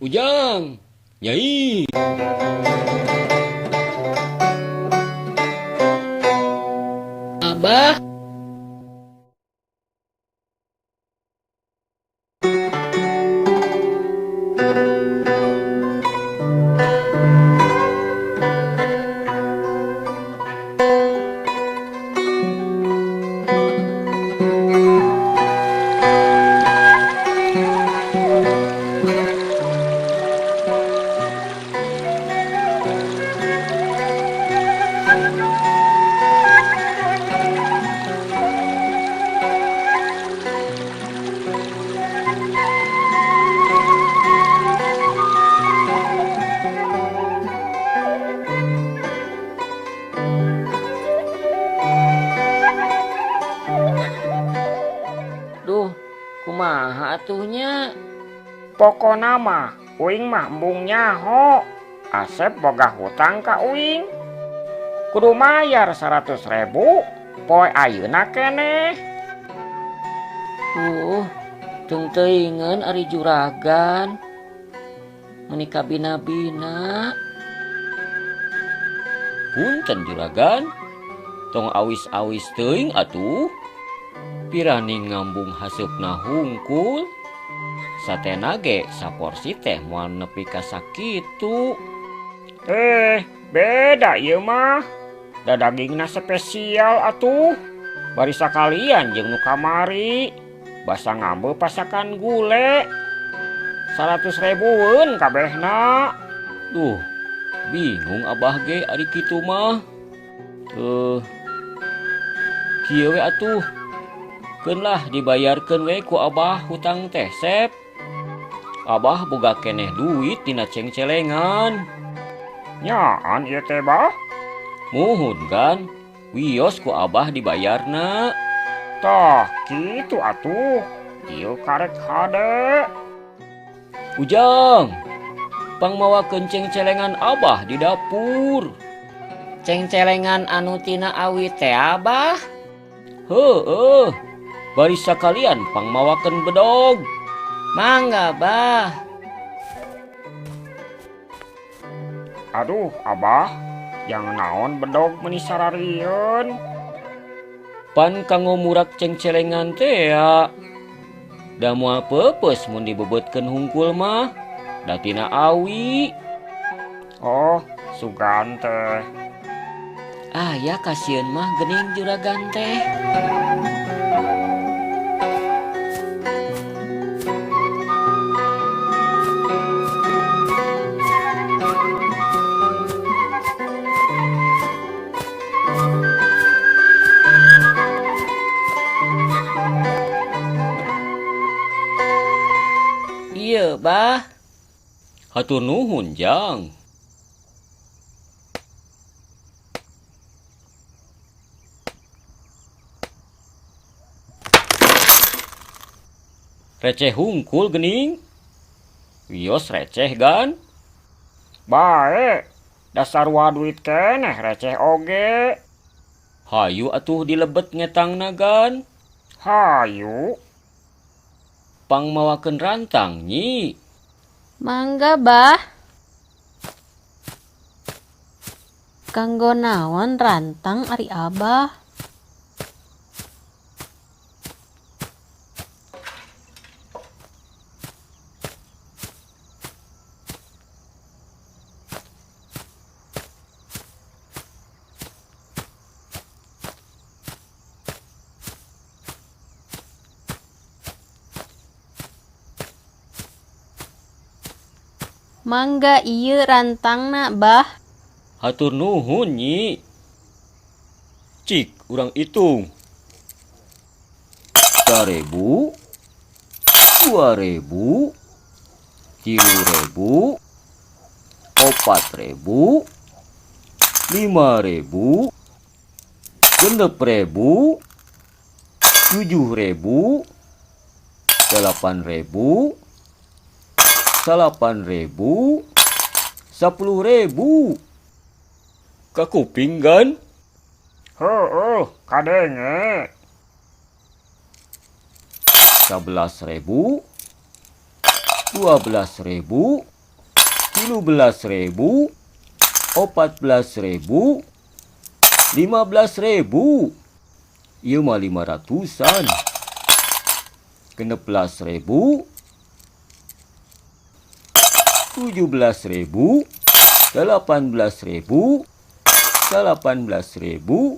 Ujang, Nyai. Abah, duh, kumaha atuhnya? Pokona mah, uing mah embung nyaho. Asep boga hutang ka uing. Kudu mayar 100.000, poe ayeuna keneh. Tung teuingeun ari juragan. Menika bina-bina. Punten juragan. Tong awis-awis teuing atuh. Pirani ngambung haseupna hungkul. Satena ge saporsi teh moal nepi ka sakitu. Beda ieu mah. Da dagingna spesial atuh. Bari sakalian jeung nu kamari. Basa ngambe pasakan gule. 100.000-eun kabehna. Duh, bingung abah ge ari kitu mah. Kieu we atuh. Keun lah dibayarkeun we ku abah hutang teh, Sep. Abah boga keneh duit dina ceng-celengan. Nyaan ieu teh bah? Muhun kan, wios ku abah dibayarna. Tah kitu atuh. Ieu karek hade. Ujang, pangmawakeun ceng-celengan abah di dapur. Ceng-celengan anu tina awi teh Abah. Heueuh, bari sakalian pangmawakeun bedog. Mangga, Bah. Aduh, abah, yang naon bedog meuni sararieun. Pan kanggo murak ceng-celengan teh ya. Da moal peupeus mun dibebetkeun hungkul mah. Da tina awi. Oh, sugan teh. Ya kasieun mah geuning juragan teh. Ieu, Bah. Hatur nuhun, Jang. Receh hungkul geuning. Wios receh gan. Bae, dasar waduit keneh receh oge. Hayu atuh dilebet ngetangna gan. Hayu. Pangmawakeun rantang nyi. Mangga, Bah. Kanggo naon rantang ari Abah? Mangga ieu rantangna, Bah. Hatur nuhun nyi. Cik urang hitung. 3.000, 2.000, 3.000, 4.000, 5.000, 6.000, 7.000, 8.000, 8.000, 10.000. Kakuping kan? Kadenge. 11.000, 12.000, 13.000, 14.000, 15.000. Ieu mah 500-an. 16.000, 17.000, 18.000, 18.000,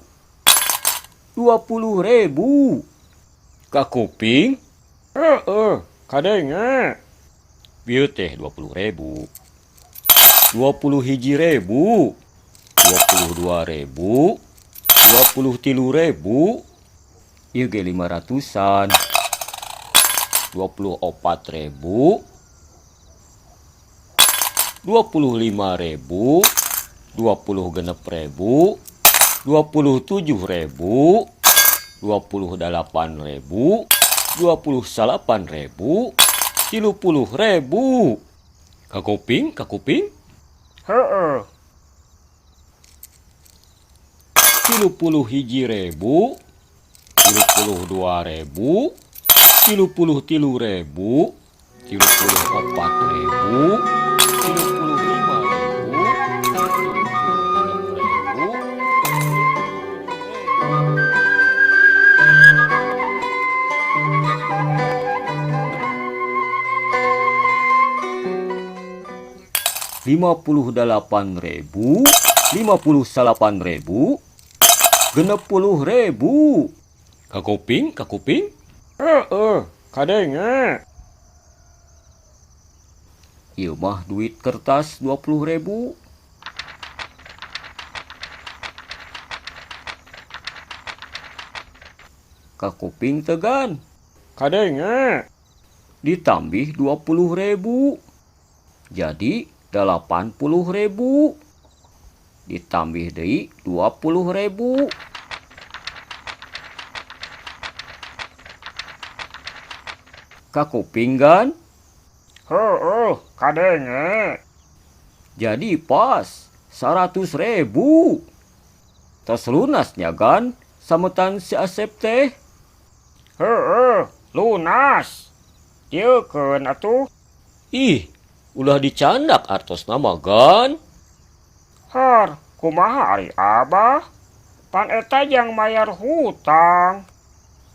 20.000. Kakuping? Kadenge. Bieu teh 20.000. 21.000, 22.000, 23.000. Ieu ge 500-an. 24.000, 25.000, 26.000, 27.000, 28.000, 28.000, 30.000. Kakuping? 30.000, 32.000, 32.000, 33.000, 34.000, 58.000, 58.000, 60.000. Kakuping? Kadenge. Ieu mah duit kertas 20.000. Kakuping tegan. Kadenge. Ditambih 20.000. Jadi 80.000. Ditambih deui 20.000. Kakuping kan? Kadenge. Jadi pas 100.000. Tos lunasnya kan sametan si Asep teh. Lunas. Diekeun atuh. Ih, ulah dicandak artos nama kan? Kumaha ari Abah? Pan eta yang mayar hutang.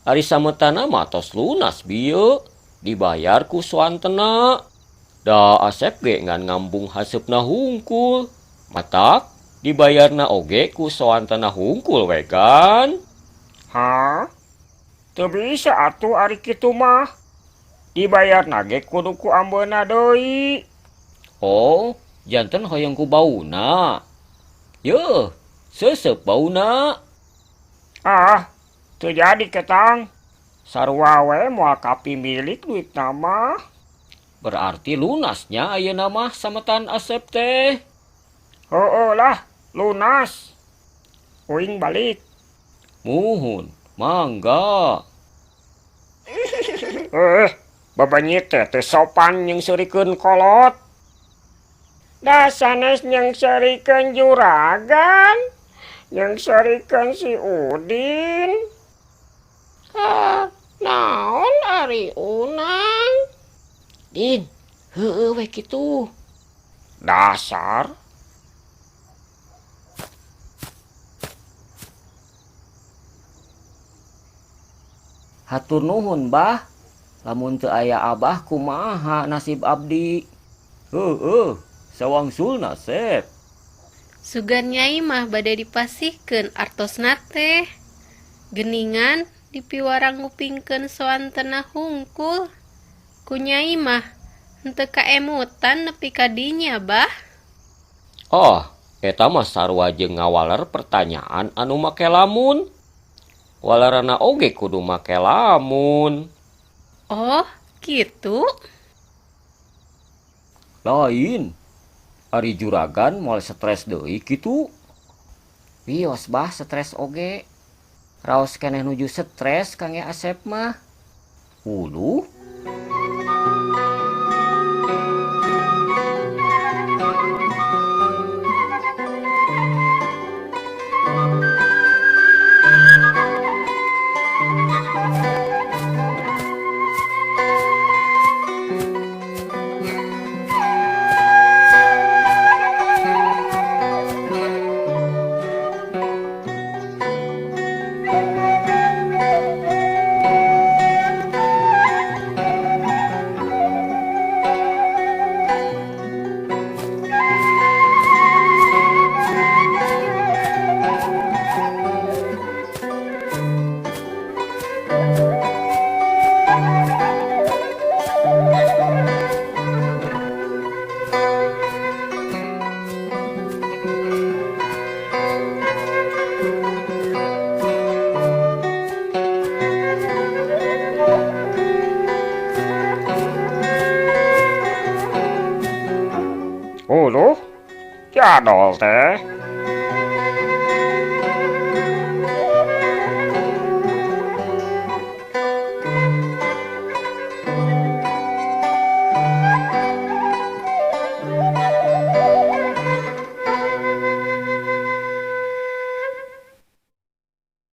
Ari sametana mah tos lunas bieu. Dibayar ku suantena. Da Asep ge ngan ngambung haseupna hungkul. Matak dibayarna oge ku suantena hungkul we kan? Teu bisa atuh ari kitu mah. Dibayarna ge kudu ku ambeuna deui. Oh, janten hoyong ku bauna. Yeuh, seuseup bauna. Teu jadi ketang. Sarua we moal kapimilik duit nama. Berarti lunasnya ayeuna mah sametan Asep teh. Lah, lunas. Uing balik. Muhun, mangga. Babanyit teh sopan nyengseurekeun kolot. Da sanes nyengseurekeun juragan. Nyengseurekeun si Udin. Naon ari Unang? Din, heueuh we kitu. Dasar. Hatur nuhun, Bah. Lamun teu aya Abah kumaha nasib abdi? Sawangsulna Sep. Sugan Nyai mah bade dipasihkeun artosna teh. Geningan dipiwarang ngupingkeun soantena hungkul. Ku Nyai mah henteu kaemutan nepi ka dinya, Bah. Eta mah sarua jeung ngawaler pertanyaan anu make lamun. Walerana oge kudu make lamun. Oh, gitu. Lain. Ari juragan moal stres deui kitu. Wios, Bah, stres oge. Raos keneh nuju stres Kang Asep mah. Uluh. Uluh, jadol teh.